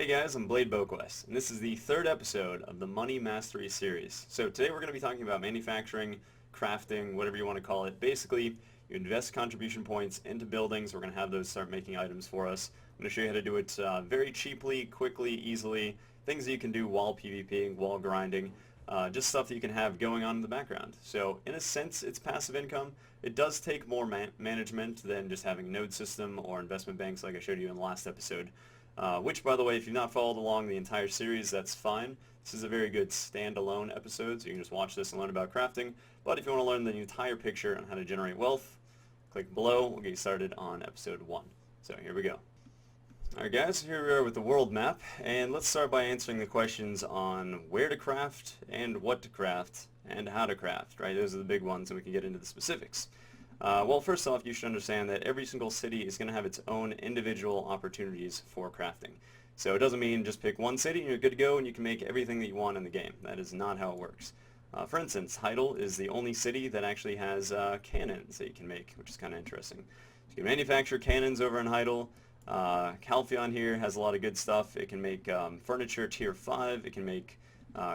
Hey guys, I'm Blade Boquest, and this is the third episode of the Money Mastery series. So today we're going to be talking about manufacturing, crafting, whatever you want to call it. Basically, you invest contribution points into buildings. We're going to have those start making items for us. I'm going to show you how to do it very cheaply, quickly, easily, things that you can do while PvPing, while grinding, just stuff that you can have going on in the background. So in a sense, it's passive income. It does take more management than just having a node system or investment banks like I showed you in the last episode. Which, by the way, if you've not followed along the entire series, that's fine. This is a very good standalone episode, so you can just watch this and learn about crafting. But if you want to learn the entire picture on how to generate wealth, click below. We'll get you started on episode 1. So here we go. Alright guys, here we are with the world map, and let's start by answering the questions on where to craft, and what to craft, and how to craft, right? Those are the big ones, and we can get into the specifics. Well, first off, you should understand that every single city is going to have its own individual opportunities for crafting. So it doesn't mean just pick one city and you're good to go and you can make everything that you want in the game. That is not how it works. For instance, Heidel is the only city that actually has cannons that you can make, which is kind of interesting. So you can manufacture cannons over in Heidel. Calpheon here has a lot of good stuff. It can make furniture tier 5. It can make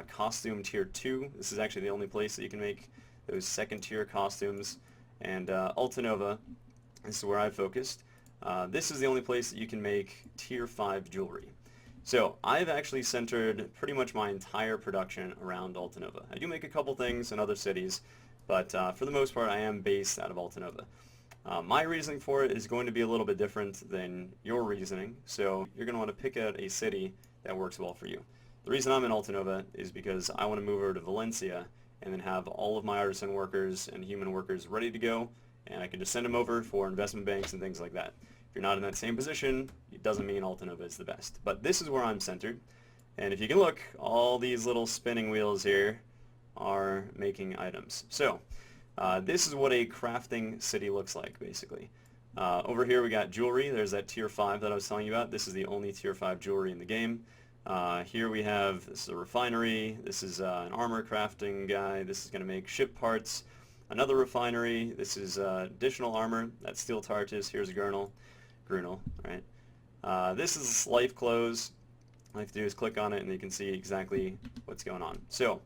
costume tier 2. This is actually the only place that you can make those second tier costumes. And Altanova, this is where I focused. This is the only place that you can make tier 5 jewelry. So I've actually centered pretty much my entire production around Altanova. I do make a couple things in other cities, but for the most part I am based out of Altanova. My reasoning for it is going to be a little bit different than your reasoning, so you're going to want to pick out a city that works well for you. The reason I'm in Altanova is because I want to move over to Valencia and then have all of my artisan workers and human workers ready to go, and I can just send them over for investment banks and things like that. If you're not in that same position, it doesn't mean Altanova is the best. But this is where I'm centered, and if you can look, all these little spinning wheels here are making items. So this is what a crafting city looks like, basically. Over here we got jewelry. There's that tier 5 that I was telling you about. This is the only tier 5 jewelry in the game. Here we have, this is a refinery, this is an armor crafting guy, this is going to make ship parts, another refinery, this is additional armor, that's steel tartus, here's Grunel, right? This is life clothes. All you have to do is click on it and you can see exactly what's going on. So,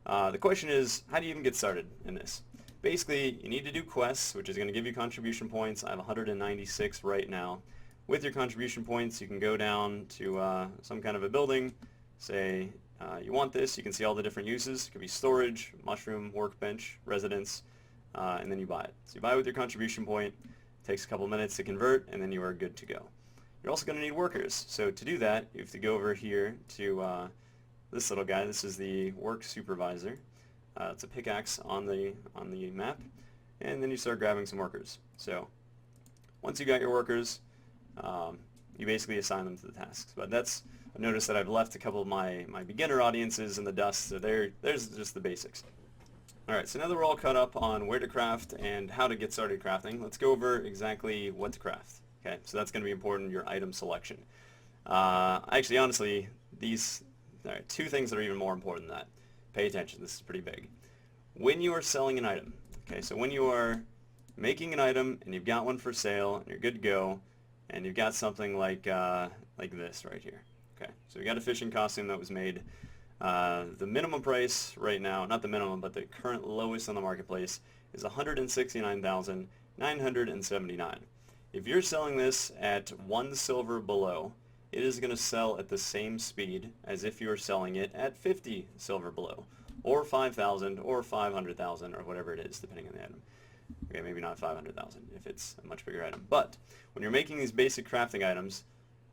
the question is, how do you even get started in this? Basically, you need to do quests, which is going to give you contribution points. I have 196 right now. With your contribution points, you can go down to some kind of a building, say you want this, you can see all the different uses. It could be storage, mushroom, workbench, residence, and then you buy it. So you buy it with your contribution point, it takes a couple minutes to convert, and then you are good to go. You're also going to need workers. So to do that, you have to go over here to this little guy. This is the work supervisor. It's a pickaxe on the map, and then you start grabbing some workers. So once you got your workers, you basically assign them to the tasks. But I've noticed that I've left a couple of my beginner audiences in the dust, so there's just the basics. Alright, so now that we're all caught up on where to craft and how to get started crafting, let's go over exactly what to craft. Okay, so that's going to be important, your item selection. Actually, honestly, there are two things that are even more important than that. Pay attention, this is pretty big. When you are selling an item, okay, so when you are making an item and you've got one for sale and you're good to go, and you've got something like this right here. Okay, so we got a fishing costume that was made. The minimum price right now, not the minimum, but the current lowest on the marketplace is $169,979. If you're selling this at 1 silver below, it is going to sell at the same speed as if you were selling it at 50 silver below, or 5,000, or 500,000, or whatever it is, depending on the item. Okay, maybe not 500,000 if it's a much bigger item. But when you're making these basic crafting items,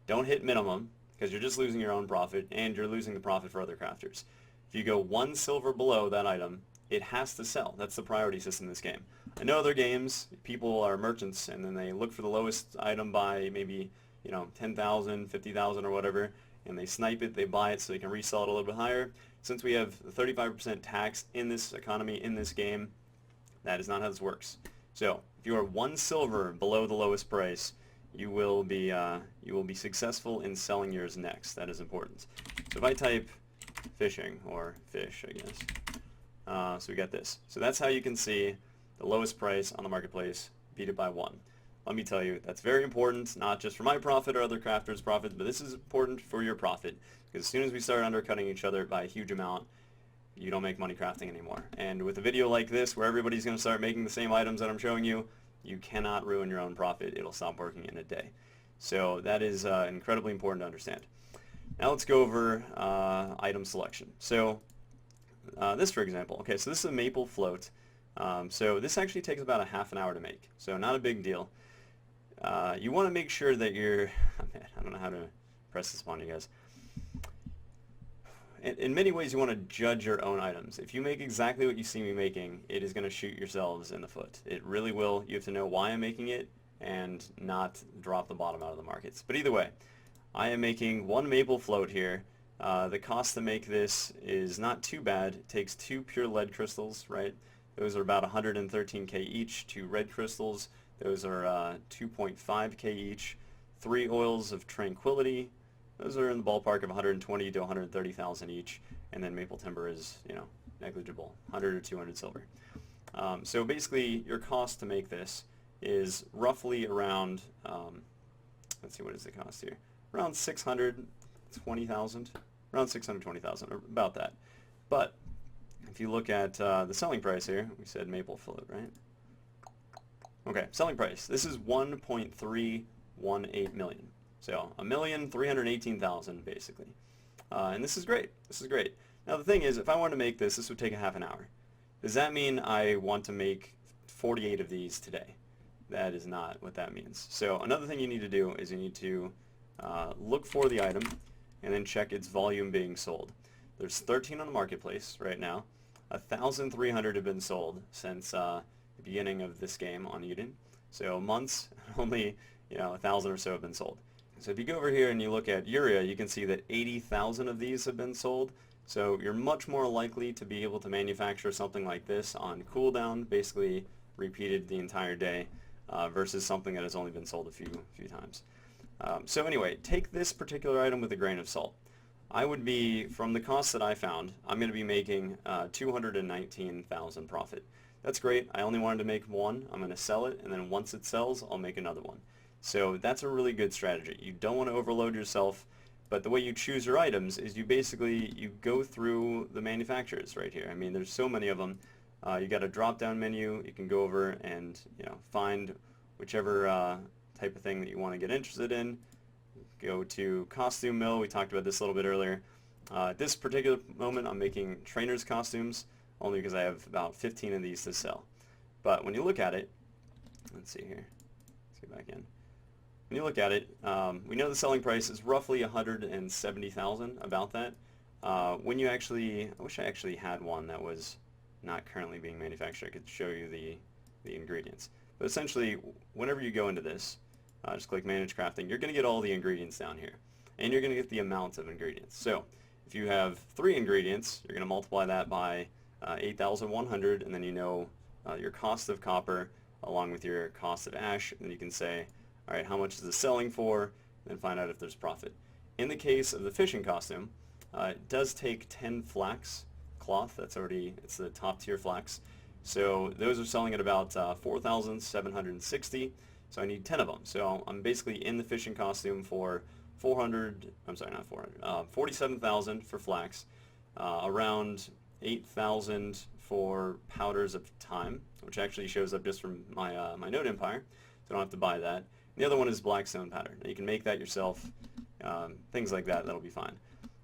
don't hit minimum because you're just losing your own profit and you're losing the profit for other crafters. If you go 1 silver below that item, it has to sell. That's the priority system in this game. I know other games, people are merchants and then they look for the lowest item by maybe 10,000, 50,000 or whatever, and they snipe it, they buy it so they can resell it a little bit higher. Since we have 35% tax in this economy, in this game, that is not how this works. So if you are 1 silver below the lowest price, you will be successful in selling yours next. That is important. So if I type fishing, or fish, I guess, so we got this. So that's how you can see the lowest price on the marketplace, beat it by 1. let me tell you, that's very important, not just for my profit or other crafters' profits, but this is important for your profit. Because as soon as we start undercutting each other by a huge amount, you don't make money crafting anymore. And with a video like this, where everybody's going to start making the same items that I'm showing you, you cannot ruin your own profit. It'll stop working in a day. So that is incredibly important to understand. Now let's go over item selection. So this, for example, okay, so this is a maple float. So this actually takes about a half an hour to make, so not a big deal. You want to make sure that you're, I don't know how to press this upon you guys. In many ways, you want to judge your own items. If you make exactly what you see me making, it is going to shoot yourselves in the foot. It really will. You have to know why I'm making it and not drop the bottom out of the markets. But either way, I am making one maple float here. The cost to make this is not too bad. It takes 2 pure lead crystals, right? Those are about 113k each. 2 red crystals, those are 2.5k each. 3 oils of tranquility, those are in the ballpark of 120 to 130,000 each. And then maple timber is, you know, negligible, 100 or 200 silver. So basically, your cost to make this is roughly around, let's see, what is the cost here? Around 620,000, around 620,000, or about that. But if you look at the selling price here, we said maple float, right? Okay, selling price. This is 1.318 million. So 1,318,000 basically. And this is great. This is great. Now the thing is, if I wanted to make this, this would take a half an hour. Does that mean I want to make 48 of these today? That is not what that means. So another thing you need to do is you need to look for the item and then check its volume being sold. There's 13 on the marketplace right now. 1,300 have been sold since the beginning of this game on Eden. So months, only 1,000 or so have been sold. So if you go over here and you look at urea, you can see that 80,000 of these have been sold. So you're much more likely to be able to manufacture something like this on cooldown, basically repeated the entire day, versus something that has only been sold a few times. So anyway, take this particular item with a grain of salt. I would be, from the cost that I found, I'm going to be making 219,000 profit. That's great. I only wanted to make one. I'm going to sell it, and then once it sells, I'll make another one. So that's a really good strategy. You don't want to overload yourself, but the way you choose your items is you go through the manufacturers right here. I mean, there's so many of them. You got a drop-down menu. You can go over and find whichever type of thing that you want to get interested in. Go to costume mill. We talked about this a little bit earlier. At this particular moment, I'm making trainers' costumes only because I have about 15 of these to sell. But when you look at it, let's see here. Let's get back in. When you look at it, we know the selling price is roughly 170,000, about that. When you actually, I wish I actually had one that was not currently being manufactured. I could show you the ingredients. But essentially, whenever you go into this, just click Manage Crafting, you're going to get all the ingredients down here. And you're going to get the amount of ingredients. So if you have 3 ingredients, you're going to multiply that by 8,100, and then your cost of copper along with your cost of ash, and then you can say, all right, how much is this selling for, and then find out if there's profit. In the case of the fishing costume, it does take 10 flax cloth. It's the top tier flax. So those are selling at about 4,760. So I need 10 of them. So I'm basically in the fishing costume for 47,000 for flax, around 8,000 for powders of time, which actually shows up just from my Node Empire, so I don't have to buy that. The other one is blackstone powder. Now you can make that yourself, things like that, that'll be fine.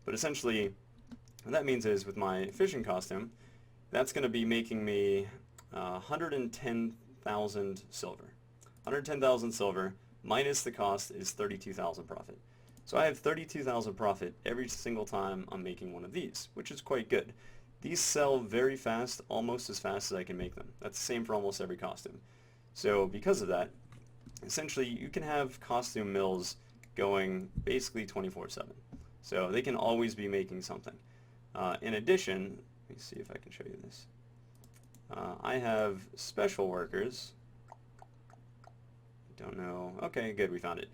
But essentially, what that means is with my fishing costume, that's going to be making me 110,000 silver. 110,000 silver minus the cost is 32,000 profit. So I have 32,000 profit every single time I'm making one of these, which is quite good. These sell very fast, almost as fast as I can make them. That's the same for almost every costume. So because of that, essentially you can have costume mills going basically 24/7. So they can always be making something. In addition, let me see if I can show you this. I have special workers. Don't know. Okay, good, we found it.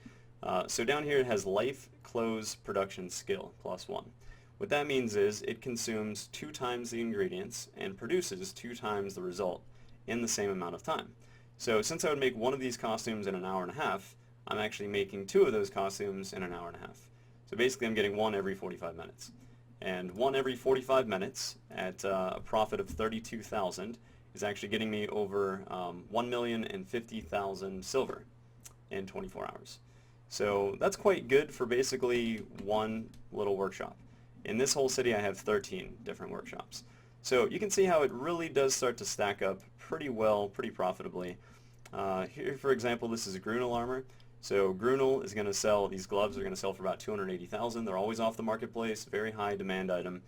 So down here it has life, clothes, production, skill, +1. What that means is it consumes 2 times the ingredients and produces 2 times the result in the same amount of time. So since I would make one of these costumes in an hour and a half, I'm actually making two of those costumes in an hour and a half. So basically I'm getting one every 45 minutes. And one every 45 minutes at a profit of 32,000 is actually getting me over 1,050,000 silver in 24 hours. So that's quite good for basically one little workshop. In this whole city I have 13 different workshops. So you can see how it really does start to stack up pretty well, pretty profitably. Here, for example, this is a Grunel armor. So Grunel is going to sell, these gloves are going to sell for about 280,000. They're always off the marketplace, very high demand item.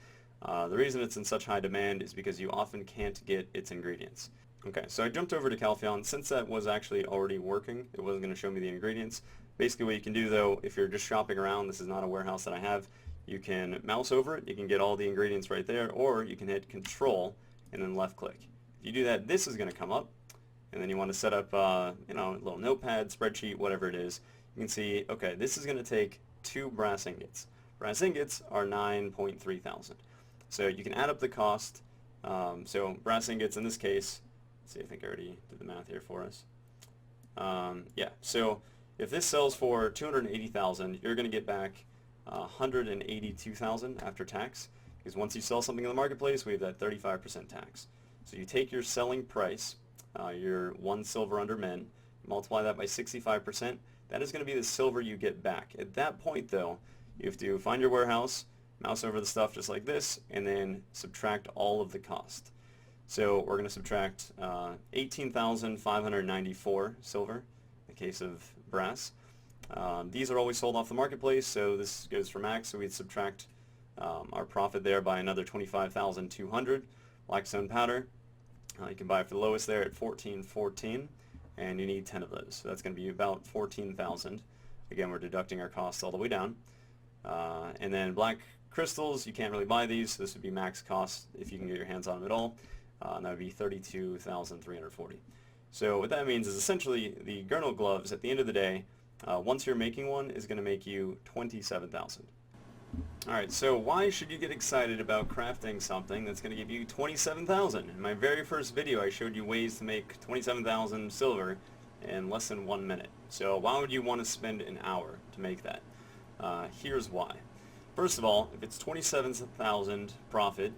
The reason it's in such high demand is because you often can't get its ingredients. Okay, so I jumped over to Calpheon. Since that was actually already working, it wasn't going to show me the ingredients. Basically what you can do though, if you're just shopping around, this is not a warehouse that I have, you can mouse over it, you can get all the ingredients right there, or you can hit Control and then left click. If you do that, this is going to come up, and then you want to set up a little notepad, spreadsheet, whatever it is. You can see, okay, this is going to take 2 brass ingots. Brass ingots are 9.3 thousand. So you can add up the cost. So brass ingots in this case, let's see, I think I already did the math here for us. Yeah, so if this sells for 280,000, you're going to get back 182,000 after tax, because once you sell something in the marketplace, we have that 35% tax. So you take your selling price, your 1 silver under min, multiply that by 65%, that is going to be the silver you get back. At that point though, you have to find your warehouse, mouse over the stuff just like this, and then subtract all of the cost. So we're going to subtract 18,594 silver in the case of brass. These are always sold off the marketplace, so this goes for max, so we'd subtract our profit there by another 25,200. Blackstone powder, you can buy it for the lowest there at 14.14, and you need 10 of those, so that's going to be about 14,000. Again, we're deducting our costs all the way down. And then black crystals, you can't really buy these, so this would be max cost if you can get your hands on them at all, and that would be 32,340. So what that means is essentially the Gurnal gloves, at the end of the day, once you're making one, is going to make you 27,000. Alright, so why should you get excited about crafting something that's going to give you 27,000? In my very first video I showed you ways to make 27,000 silver in less than 1 minute. So why would you want to spend an hour to make that? Here's why. First of all, if it's 27,000 profit,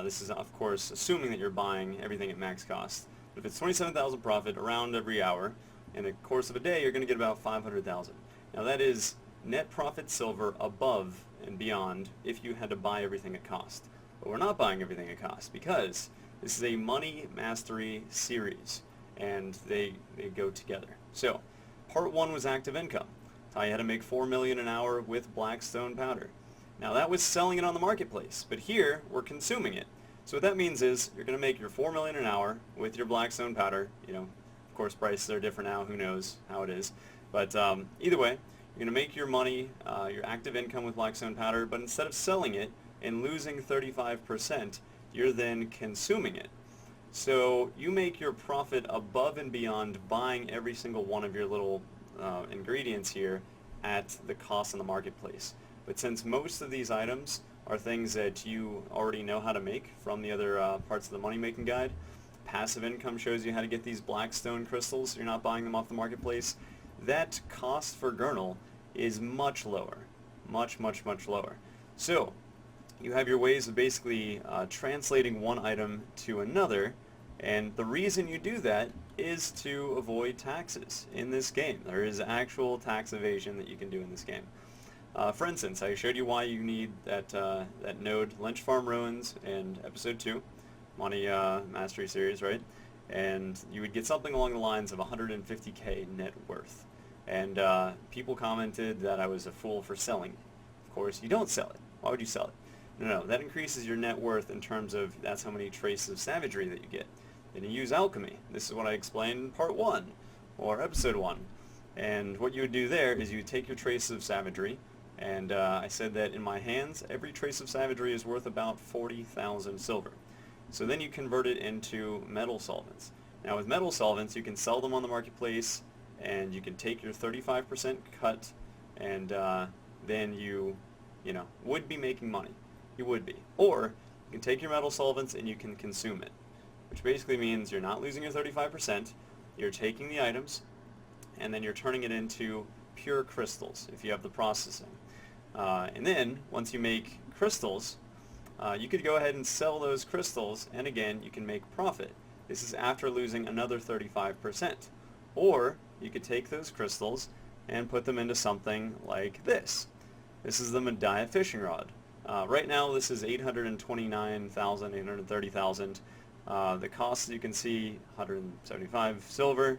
this is of course assuming that you're buying everything at max cost. But if it's 27,000 profit around every hour, in the course of a day, you're going to get about 500,000. Now that is net profit silver above and beyond if you had to buy everything at cost. But we're not buying everything at cost because this is a money mastery series and they go together. So part 1 was active income. Taught you how to make 4 million an hour with Blackstone powder. Now that was selling it on the marketplace, but here we're consuming it. So what that means is you're going to make your 4 million an hour with your Blackstone powder. Of course prices are different now, who knows how it is. But either way, you're going to make your money, your active income with Blackstone powder, but instead of selling it and losing 35%, you're then consuming it. So you make your profit above and beyond buying every single one of your little ingredients here at the cost in the marketplace. But since most of these items are things that you already know how to make from the other parts of the money making guide, passive income shows you how to get these Blackstone crystals, so you're not buying them off the marketplace, that cost for Gurnal is much lower. Much, much, much lower. So you have your ways of basically translating one item to another, and the reason you do that is to avoid taxes in this game. There is actual tax evasion that you can do in this game. For instance, I showed you why you need that node Lynch Farm Ruins in episode 2, Money Mastery series, right? And you would get something along the lines of 150k net worth. And people commented that I was a fool for selling. Of course, you don't sell it. Why would you sell it? No, that increases your net worth in terms of that's how many traces of savagery that you get. Then you use alchemy. This is what I explained in part 1, or episode 1. And what you would do there is you would take your traces of savagery, and I said that in my hands, every trace of savagery is worth about 40,000 silver. So then you convert it into metal solvents. Now with metal solvents, you can sell them on the marketplace, and you can take your 35% cut, and then you would be making money. You would be. Or you can take your metal solvents and you can consume it, which basically means you're not losing your 35%, you're taking the items and then you're turning it into pure crystals if you have the processing. And then once you make crystals, you could go ahead and sell those crystals, and again, you can make profit. This is after losing another 35%. Or you could take those crystals and put them into something like this. This is the Medaya fishing rod. Right now this is 829,000, 830,000. The cost, you can see, 175 silver,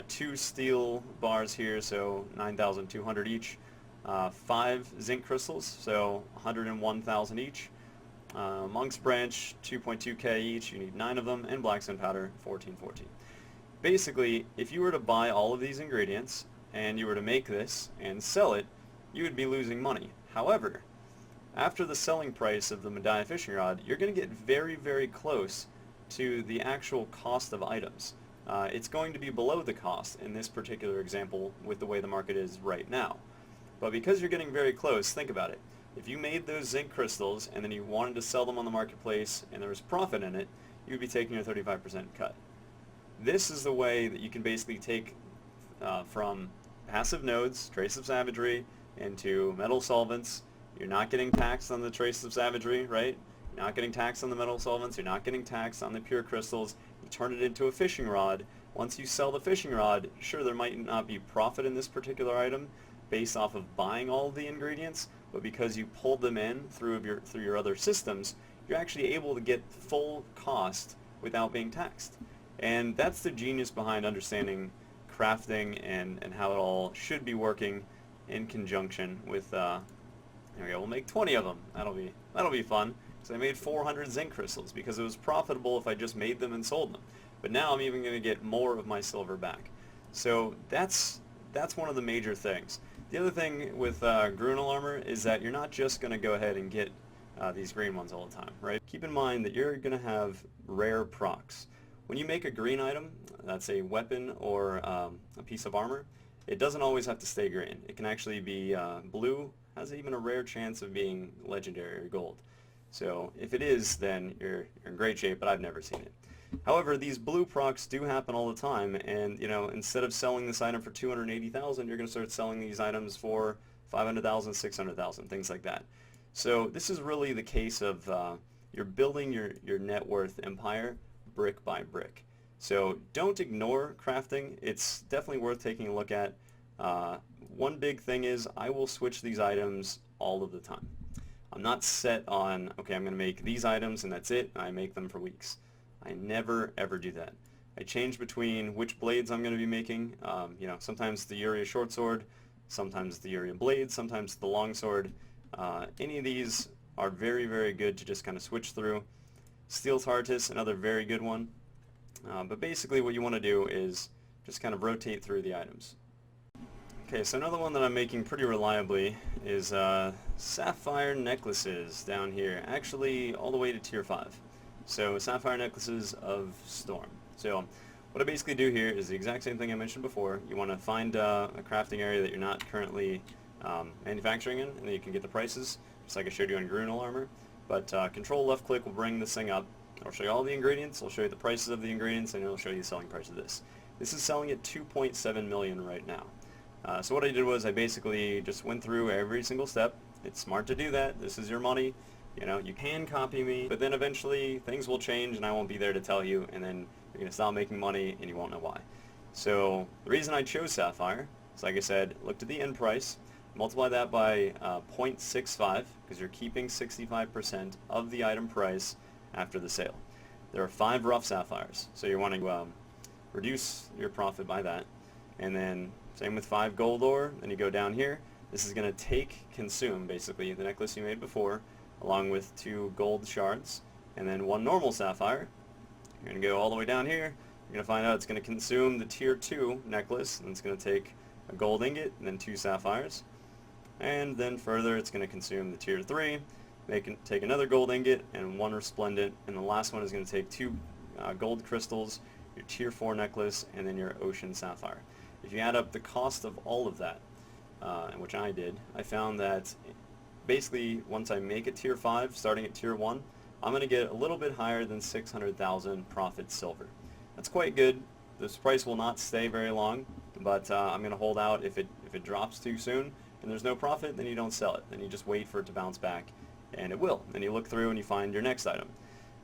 2 steel bars here, so 9,200 each, 5 zinc crystals, so 101,000 each, monk's branch, 2.2k each, you need 9 of them, and blackstone powder, 1414. Basically, if you were to buy all of these ingredients and you were to make this and sell it, you would be losing money. However, after the selling price of the Medaya fishing rod, you're going to get very, very close to the actual cost of items. It's going to be below the cost in this particular example with the way the market is right now. But because you're getting very close, think about it. If you made those zinc crystals and then you wanted to sell them on the marketplace and there was profit in it, you would be taking your 35% cut. This is the way that you can basically take from passive nodes, trace of savagery, into metal solvents. You're not getting taxed on the trace of savagery, right? You're not getting taxed on the metal solvents. You're not getting taxed on the pure crystals. You turn it into a fishing rod. Once you sell the fishing rod, sure, there might not be profit in this particular item based off of buying all of the ingredients, but because you pulled them in through your other systems, you're actually able to get full cost without being taxed. And that's the genius behind understanding crafting and how it all should be working in conjunction with, there we go, we'll make 20 of them. That'll be fun. So I made 400 zinc crystals because it was profitable if I just made them and sold them. But now I'm even going to get more of my silver back. So that's one of the major things. The other thing with Grunel armor is that you're not just going to go ahead and get these green ones all the time, right? Keep in mind that you're going to have rare procs. When you make a green item, that's a weapon or a piece of armor, it doesn't always have to stay green. It can actually be blue, has even a rare chance of being legendary or gold. So if it is, then you're in great shape, but I've never seen it. However, these blue procs do happen all the time, and instead of selling this item for 280,000, you're going to start selling these items for 500,000, 600,000, things like that. So this is really the case of you're building your net worth empire brick by brick. So don't ignore crafting. It's definitely worth taking a look at. One big thing is I will switch these items all of the time. I'm not set on, okay, I'm going to make these items and that's it, and I make them for weeks. I never ever do that. I change between which blades I'm going to be making. Sometimes the Uria short sword, sometimes the Uria blade, sometimes the long sword. Any of these are very, very good to just kind of switch through. Steel Tartus, another very good one. But basically what you want to do is just kind of rotate through the items. Okay, so another one that I'm making pretty reliably is sapphire necklaces down here, actually all the way to tier 5. So sapphire necklaces of Storm. So what I basically do here is the exact same thing I mentioned before. You want to find a crafting area that you're not currently manufacturing in, and then you can get the prices, just like I showed you on Grunel armor. But control left click will bring this thing up. I'll show you all the ingredients, I'll show you the prices of the ingredients, and it'll show you the selling price of this. This is selling at 2.7 million right now. So what I did was I basically just went through every single step. It's smart to do that. This is your money. You can copy me, but then eventually things will change and I won't be there to tell you, and then you're going to stop making money and you won't know why. So the reason I chose sapphire is, like I said, looked at the end price, multiply that by 0.65 because you're keeping 65% of the item price after the sale. There are 5 rough sapphires, so you want to reduce your profit by that. And then same with 5 gold ore, then you go down here. This is going to consume basically the necklace you made before, along with 2 gold shards, and then 1 normal sapphire. You're going to go all the way down here. You're going to find out it's going to consume the tier 2 necklace, and it's going to take a gold ingot and then 2 sapphires. And then further it's going to consume the tier 3, take another gold ingot and 1 resplendent, and the last one is going to take 2 gold crystals, your tier 4 necklace, and then your ocean sapphire. If you add up the cost of all of that, which I did, I found that basically once I make it tier 5, starting at tier 1, I'm going to get a little bit higher than 600,000 profit silver. That's quite good. this price will not stay very long, but I'm going to hold out. If it drops too soon and there's no profit, then you don't sell it. Then you just wait for it to bounce back, and it will. Then you look through and you find your next item.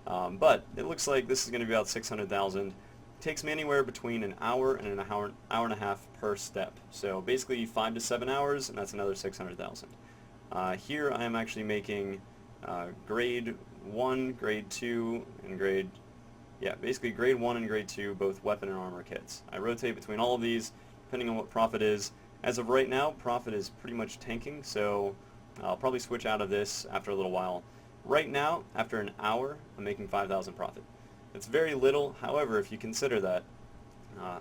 But it looks like this is going to be about 600,000. It takes me anywhere between an hour and an hour and a half per step. So basically 5 to 7 hours, and that's another 600,000. Here I am actually making grade 1, grade 2, and basically grade 1 and grade 2, both weapon and armor kits. I rotate between all of these depending on what profit is. As of right now, profit is pretty much tanking, so I'll probably switch out of this after a little while. Right now, after an hour, I'm making 5,000 profit. It's very little. However, if you consider that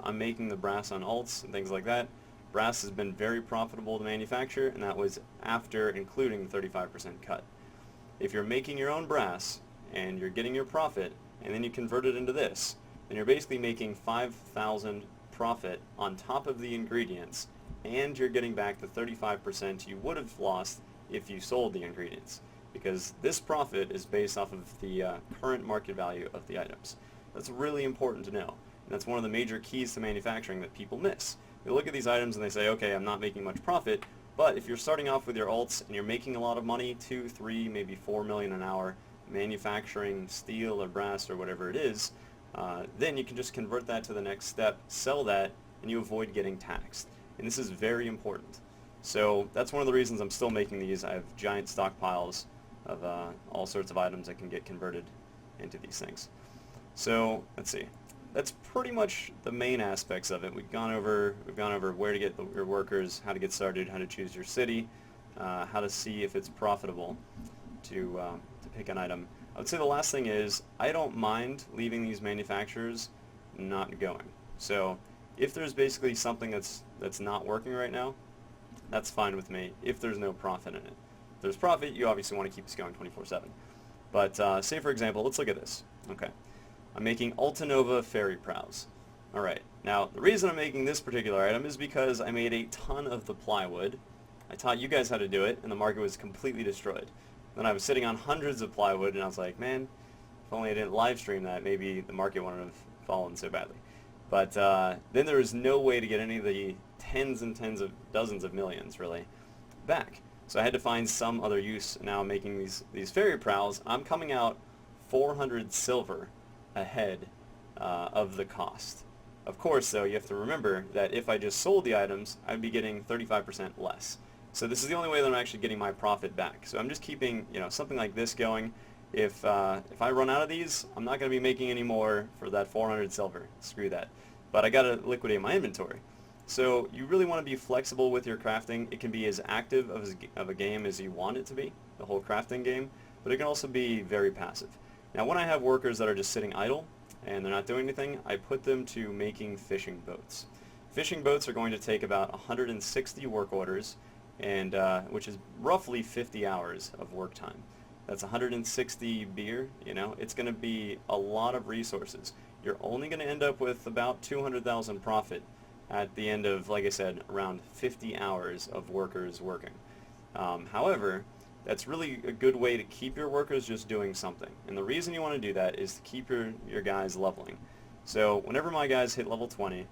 I'm making the brass on alts and things like that, brass has been very profitable to manufacture, and that was after including the 35% cut. If you're making your own brass and you're getting your profit, and then you convert it into this, then you're basically making 5,000 profit on top of the ingredients, and you're getting back the 35% you would have lost if you sold the ingredients, because this profit is based off of the current market value of the items. That's really important to know, and that's one of the major keys to manufacturing that people miss. They look at these items and they say, okay, I'm not making much profit, but if you're starting off with your alts and you're making a lot of money, 2, 3, maybe 4 million an hour, manufacturing steel or brass or whatever it is, then you can just convert that to the next step, sell that, and you avoid getting taxed. And this is very important. So that's one of the reasons I'm still making these. I have giant stockpiles of all sorts of items that can get converted into these things. So let's see. That's pretty much the main aspects of it. We've gone over where to get your workers, how to get started, how to choose your city, how to see if it's profitable to pick an item. I would say the last thing is I don't mind leaving these manufacturers not going. So if there's basically something that's not working right now, that's fine with me if there's no profit in it. If there's profit, you obviously want to keep this going 24/7. But say for example, let's look at this. Okay, I'm making Altanova ferry prows. Alright, now the reason I'm making this particular item is because I made a ton of the plywood. I taught you guys how to do it, and the market was completely destroyed. Then I was sitting on hundreds of plywood, and I was like, man, if only I didn't live stream that, maybe the market wouldn't have fallen so badly. But then there was no way to get any of the tens and tens of dozens of millions, really, back. So I had to find some other use. Now I'm making these ferry prows. I'm coming out 400 silver ahead of the cost. Of course, though, you have to remember that if I just sold the items, I'd be getting 35% less. So this is the only way that I'm actually getting my profit back. So I'm just keeping, something like this going. If I run out of these, I'm not going to be making any more for that 400 silver. Screw that. But I got to liquidate my inventory. So you really want to be flexible with your crafting. It can be as active of a game as you want it to be, the whole crafting game, but it can also be very passive. Now when I have workers that are just sitting idle and they're not doing anything, I put them to making fishing boats. Fishing boats are going to take about 160 work orders, and which is roughly 50 hours of work time. That's 160 beer, it's going to be a lot of resources. You're only going to end up with about 200,000 profit at the end of, like I said, around 50 hours of workers working. However, that's really a good way to keep your workers just doing something. And the reason you want to do that is to keep your guys leveling. So whenever my guys hit level 20,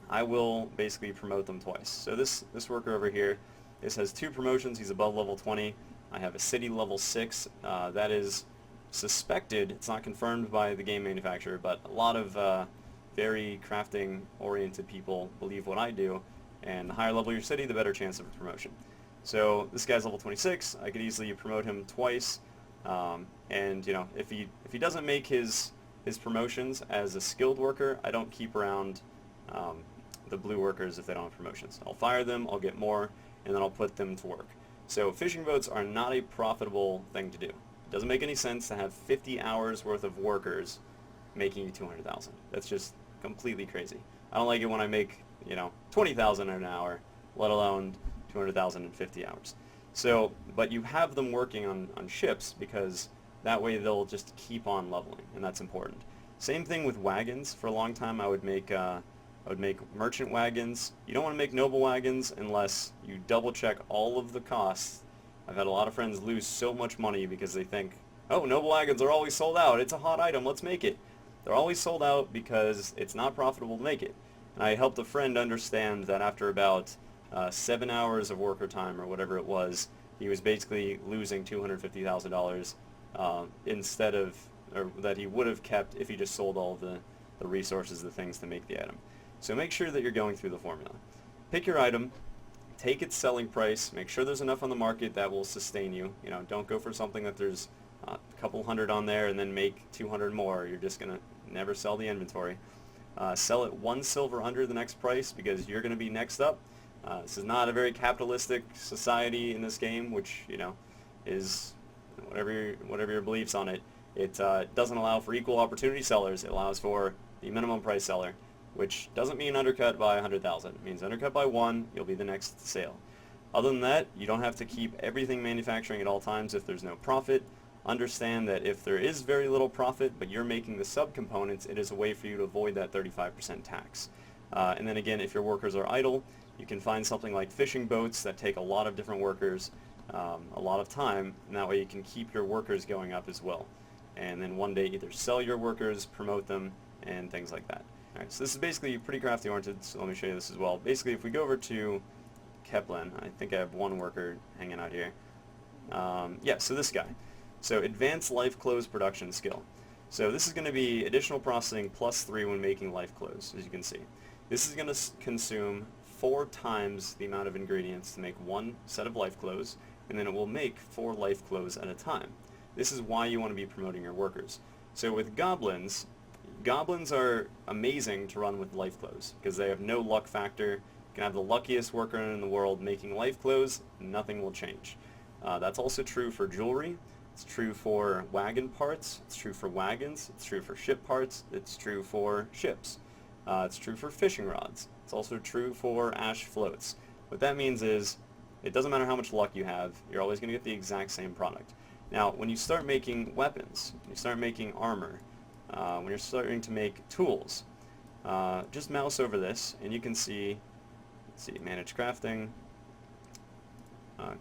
I will basically promote them twice. So this worker over here, this has 2 promotions. He's above level 20. I have a city level 6. That is suspected. It's not confirmed by the game manufacturer, but a lot of very crafting-oriented people believe what I do, and the higher level your city, the better chance of a promotion. So this guy's level 26. I could easily promote him twice, and if he doesn't make his promotions as a skilled worker, I don't keep around the blue workers if they don't have promotions. I'll fire them, I'll get more, and then I'll put them to work. So fishing boats are not a profitable thing to do. It doesn't make any sense to have 50 hours worth of workers making you 200,000. That's just completely crazy. I don't like it when I make 20,000 an hour, let alone 200,000 in 50 hours. So, but you have them working on ships because that way they'll just keep on leveling, and that's important. Same thing with wagons. For a long time I would make merchant wagons. You don't want to make noble wagons unless you double check all of the costs. I've had a lot of friends lose so much money because they think, oh, noble wagons are always sold out. It's a hot item. Let's make it. They're always sold out because it's not profitable to make it. And I helped a friend understand that after about 7 hours of worker time or whatever it was, he was basically losing $250,000 instead of, or that he would have kept if he just sold all the resources, the things to make the item. So make sure that you're going through the formula. Pick your item, take its selling price, make sure there's enough on the market that will sustain you. You know, don't go for something that there's a couple hundred on there and then make 200 more. You're just going to never sell the inventory. Sell it 1 silver under the next price because you're going to be next up. This is not a very capitalistic society in this game, which, you know, is whatever your beliefs on it. It doesn't allow for equal opportunity sellers. It allows for the minimum price seller, which doesn't mean undercut by 100,000. It means undercut by 1, you'll be the next sale. Other than that, you don't have to keep everything manufacturing at all times if there's no profit. Understand that if there is very little profit, but you're making the subcomponents, it is a way for you to avoid that 35% tax. And then again, if your workers are idle, you can find something like fishing boats that take a lot of different workers, a lot of time, and that way you can keep your workers going up as well. And then one day either sell your workers, promote them, and things like that. Alright, so this is basically pretty crafty oriented, so let me show you this as well. Basically, if we go over to Keplen, I think I have one worker hanging out here. Yeah, so this guy. So advanced life clothes production skill. So this is going to be additional processing +3 when making life clothes, as you can see. This is going to consume 4 times the amount of ingredients to make 1 set of life clothes, and then it will make 4 life clothes at a time. This is why you want to be promoting your workers. So with goblins are amazing to run with life clothes because they have no luck factor. You can have the luckiest worker in the world making life clothes, nothing will change. That's also true for jewelry. It's true for wagon parts. It's true for wagons. It's true for ship parts. It's true for ships. It's true for fishing rods. It's also true for ash floats. What that means is it doesn't matter how much luck you have, you're always going to get the exact same product. Now, when you start making weapons, you start making armor, when you're starting to make tools, just mouse over this and you can see, let's see, manage crafting,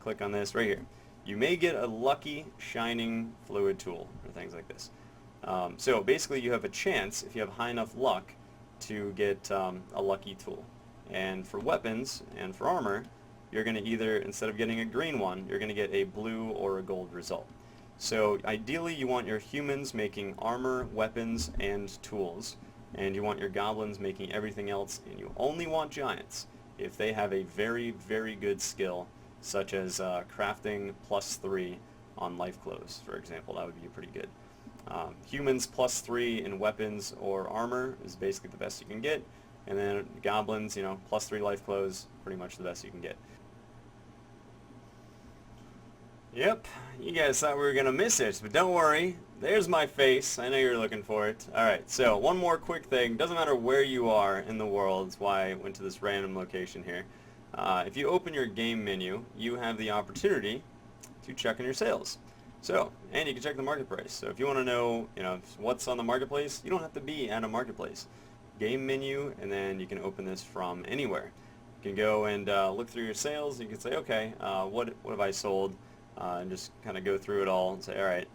click on this right here. You may get a lucky shining fluid tool or things like this. So basically you have a chance, if you have high enough luck, to get a lucky tool. And for weapons and for armor, you're going to either, instead of getting a green one, you're going to get a blue or a gold result. So ideally you want your humans making armor, weapons, and tools, and you want your goblins making everything else, and you only want giants if they have a very, very good skill, such as crafting +3 on life clothes, for example. That would be pretty good. Humans +3 in weapons or armor is basically the best you can get, and then goblins, you know, +3 life clothes, pretty much the best you can get. Yep, you guys thought we were going to miss it, but don't worry. There's my face. I know you're looking for it. Alright, so one more quick thing. Doesn't matter where you are in the world. That's why I went to this random location here. If you open your game menu, you have the opportunity to check on your sales. So, and you can check the market price. So if you want to know, what's on the marketplace, you don't have to be at a marketplace. Game menu, and then you can open this from anywhere. You can go and look through your sales. You can say, okay, what have I sold? And just kind of go through it all and say, all right,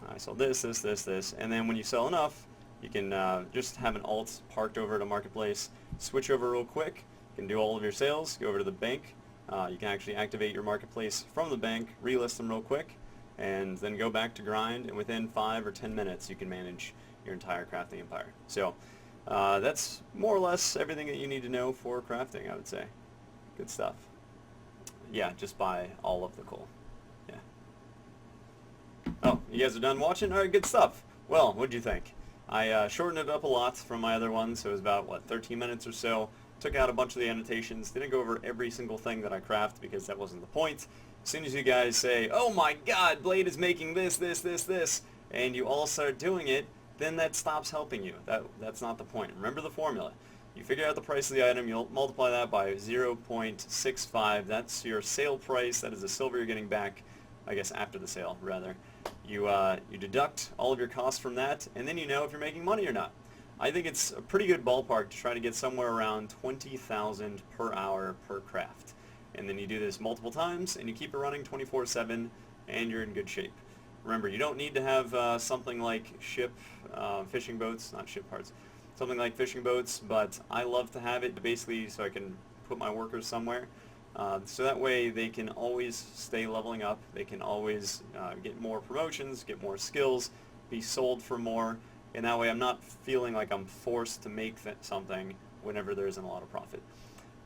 I sold this, this, this, this. And then when you sell enough, you can just have an alt parked over at a marketplace, switch over real quick. You can do all of your sales, go over to the bank. You can actually activate your marketplace from the bank, relist them real quick, and then go back to grind. And within 5 or 10 minutes, you can manage your entire crafting empire. So that's more or less everything that you need to know for crafting, I would say. Good stuff. Yeah, just buy all of the coal. Oh, you guys are done watching? Alright, good stuff. Well, what'd you think? I shortened it up a lot from my other one, so it was about, 13 minutes or so. Took out a bunch of the annotations. Didn't go over every single thing that I craft because that wasn't the point. As soon as you guys say, oh my god, Blade is making this, this, this, this, and you all start doing it, then that stops helping you. That's not the point. Remember the formula. You figure out the price of the item, you'll multiply that by 0.65. That's your sale price. That is the silver you're getting back, I guess after the sale, rather. You deduct all of your costs from that, and then you know if you're making money or not. I think it's a pretty good ballpark to try to get somewhere around 20,000 per hour per craft. And then you do this multiple times, and you keep it running 24/7, and you're in good shape. Remember, you don't need to have something like fishing boats, not ship parts, something like fishing boats, but I love to have it basically so I can put my workers somewhere. So that way they can always stay leveling up, they can always get more promotions, get more skills, be sold for more, and that way I'm not feeling like I'm forced to make something whenever there isn't a lot of profit.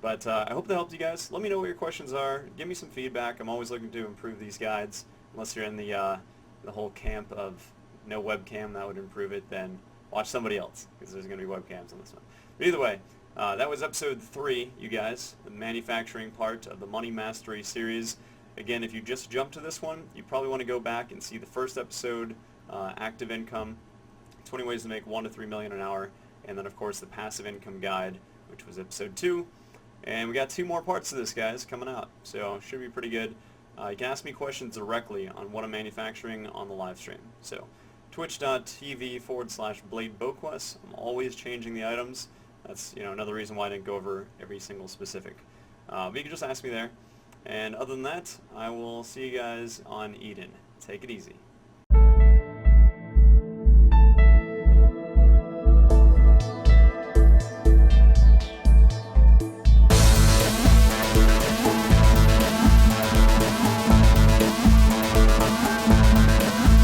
But I hope that helped you guys. Let me know what your questions are. Give me some feedback. I'm always looking to improve these guides. Unless you're in the whole camp of no webcam, that would improve it, then watch somebody else, because there's going to be webcams on this one. But either way, that was episode 3, you guys, the manufacturing part of the Money Mastery series. Again, if you just jumped to this one, you probably want to go back and see the first episode, Active Income, 20 ways to make 1 to 3 million an hour, and then of course the Passive Income Guide, which was episode 2. And we got 2 more parts of this, guys, coming out, so should be pretty good. You can ask me questions directly on what I'm manufacturing on the live stream. So twitch.tv/BladeBoquest. I'm always changing the items. That's another reason why I didn't go over every single specific. But you can just ask me there. And other than that, I will see you guys on Eden. Take it easy.